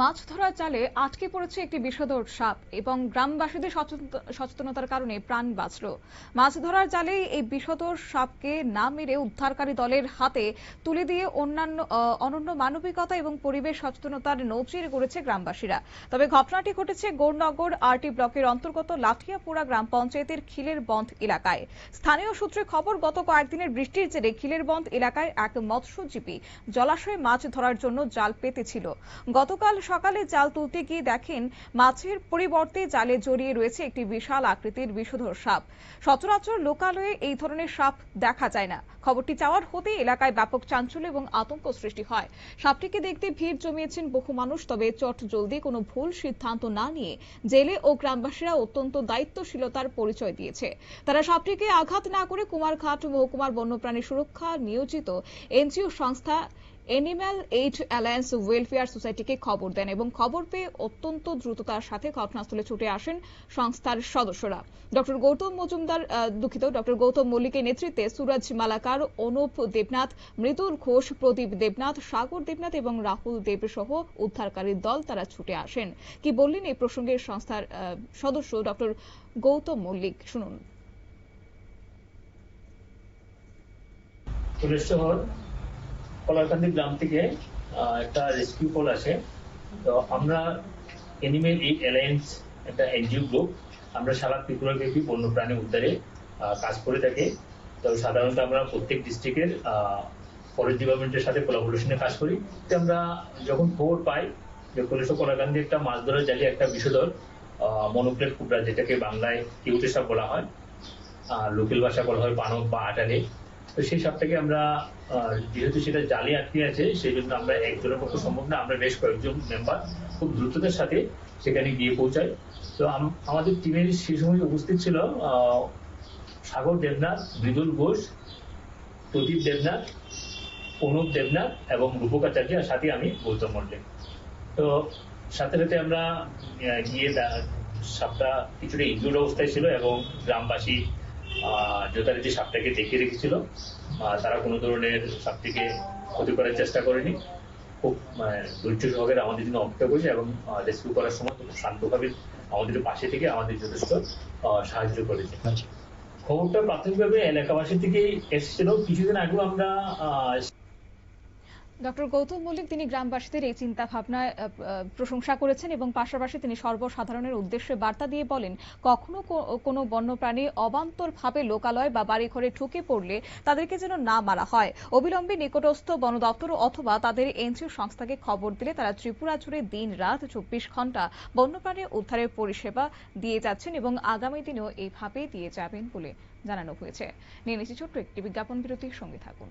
মাছ ধরার জালে আটকে পড়েছে একটি বিষধর সাপ এবং গ্রামবাসীদের সচেতনতার কারণে প্রাণ বাঁচল। মাছ ধরার জালে এই বিষধর সাপকে না মেরে উদ্ধারকারী দলের হাতে তুলে দিয়ে অনন্য মানবিকতা এবং পরিবেশ সচেতনতার নজির গড়েছে গ্রামবাসীরা। তবে ঘটনাটি ঘটেছে গৌরনগর আরটি ব্লকের অন্তর্গত লাঠিয়াপুরা গ্রাম পঞ্চায়েতের খিলের বন্ধ এলাকায়। স্থানীয় সূত্রে খবর, গত কয়েকদিনের বৃষ্টির জেরে খিলের বন্ধ এলাকায় এক মৎস্যজীবী জলাশয়ে মাছ ধরার জন্য জাল পেতেছিল। গতকাল সকালে জাল তুলতে গিয়ে দেখেন মাছের পরিবর্তে জালে জড়িয়ে রয়েছে একটি বিশাল আকৃতির বিষধর সাপ। সচরাচর লোকালয়ে এই ধরনের সাপ দেখা যায় না। খবরটি চাওয়ার হতেই এলাকায় ব্যাপক চাঞ্চল্য এবং আতঙ্ক সৃষ্টি হয়। সাপটিকে দেখতে ভিড় জমিয়েছেন বহু মানুষ। তবে চট জলদি কোনো ভুল সিদ্ধান্ত না নিয়ে জেলে ও গ্রামবাসীরা অত্যন্ত দায়িত্বশীলতার পরিচয় দিয়েছে। তারা সাপটিকে আঘাত না করে কুমারঘাট মহকুমার বন্যপ্রাণী সুরক্ষা নিয়োজিত এনজিও সংস্থা এনিম্যাল এইড অ্যালায়েন্স ওয়েলফেয়ার সোসাইটিকে খবর দেন এবং খবর পেয়ে অত্যন্ত দ্রুততার সাথে ঘটনাস্থলে ছুটে আসেন সংস্থার সদস্যরা। ডক্টর গৌতম মল্লিকের নেতৃত্বে সুরজ মালাকার, অনুপ দেবনাথ, মৃদুল ঘোষ, প্রদীপ দেবনাথ, সাগর দেবনাথ এবং রাহুল দেব সহ উদ্ধারকারী দল তারা ছুটে আসেন। কি বললেন এই প্রসঙ্গে সংস্থার সদস্য ডক্টর গৌতম মল্লিক, শুনুন। কলারকান্দি গ্রাম থেকে একটা রেস্কিউ কল আসে। তো আমরা এনিমেল এইড অ্যালায়েন্স একটা এনজিও গ্রুপ, আমরা সারা ত্রিপুরাব্যাপী বন্যপ্রাণী উদ্ধারে কাজ করে থাকি। তো সাধারণত আমরা প্রত্যেক ডিস্ট্রিক্টের ফরেস্ট ডিপার্টমেন্টের সাথে কোলাবোরেশনে কাজ করি। আমরা যখন খবর পাই যে কলারকান্দি একটা মাছ ধরার জালে একটা বিষধর মনোপ্লেট কুবরা, যেটাকে বাংলায় কেউটে সাপ বলা হয়, লোকাল ভাষা বলা হয় বানক বা আটালে। তো সেই সাপটাকে আমরা যেহেতু সেটা জালে আটকে আছে, সেই জন্য আমরা একজনের পক্ষে সম্ভব না, আমরা বেশ কয়েকজন মেম্বার খুব দ্রুততার সাথে সেখানে গিয়ে পৌঁছাই। তো আমাদের টিমের সেই সময় উপস্থিত ছিল সাগর দেবনাথ, মৃদুল ঘোষ, প্রদীপ দেবনাথ, অনুপ দেবনাথ এবং রূপকাচার্য, আর সাথে আমি গৌতম মল্লিক। তো সাথে সাথে আমরা গিয়ে সাপটা কিছুটা ইনজুর্ড অবস্থায় ছিল এবং গ্রামবাসী যথারীতি সাপটাকে দেখিয়ে রেখেছিল। তারা কোনো ধরনের সাপটিকে ক্ষতি করার চেষ্টা করেনি। খুব ধৈর্য সহকারে আমাদের জন্য অপেক্ষা করেছে এবং রেস্কিউ করার সময় খুব শান্তভাবে আমাদের পাশে থেকে আমাদের যথেষ্ট সাহায্য করেছে। খবরটা প্রাথমিকভাবে এলাকাবাসী থেকে এসেছিল। কিছুদিন আগেও আমরা ডক্টর গৌতম মল্লিক তিনি গ্রামবাসীদের এই চিন্তা ভাবনায় প্রশংসা করেছেন এবং পাশাপাশি তিনি সর্বসাধারণের উদ্দেশ্যে বার্তা দিয়ে বলেন, কখনো কোনো বন্যপ্রাণী অবান্তরভাবে লোকালয় বা বাড়িঘরে ঢুকে পড়লে তাদেরকে যেন না মারা হয়। অবিলম্বে নিকটস্থ বন দপ্তর অথবা তাদের এনজিও সংস্থাকে খবর দিলে তারা ত্রিপুরা জুড়ে দিন রাত 24 ঘন্টা বন্যপ্রাণী উদ্ধারের পরিষেবা দিয়ে যাচ্ছেন এবং আগামী দিনেও এইভাবেই দিয়ে যাবেন বলে জানানো হয়েছে। নিয়ে নিচ্ছি ছোট্ট একটি বিজ্ঞাপন বিরতির সঙ্গে থাকুন।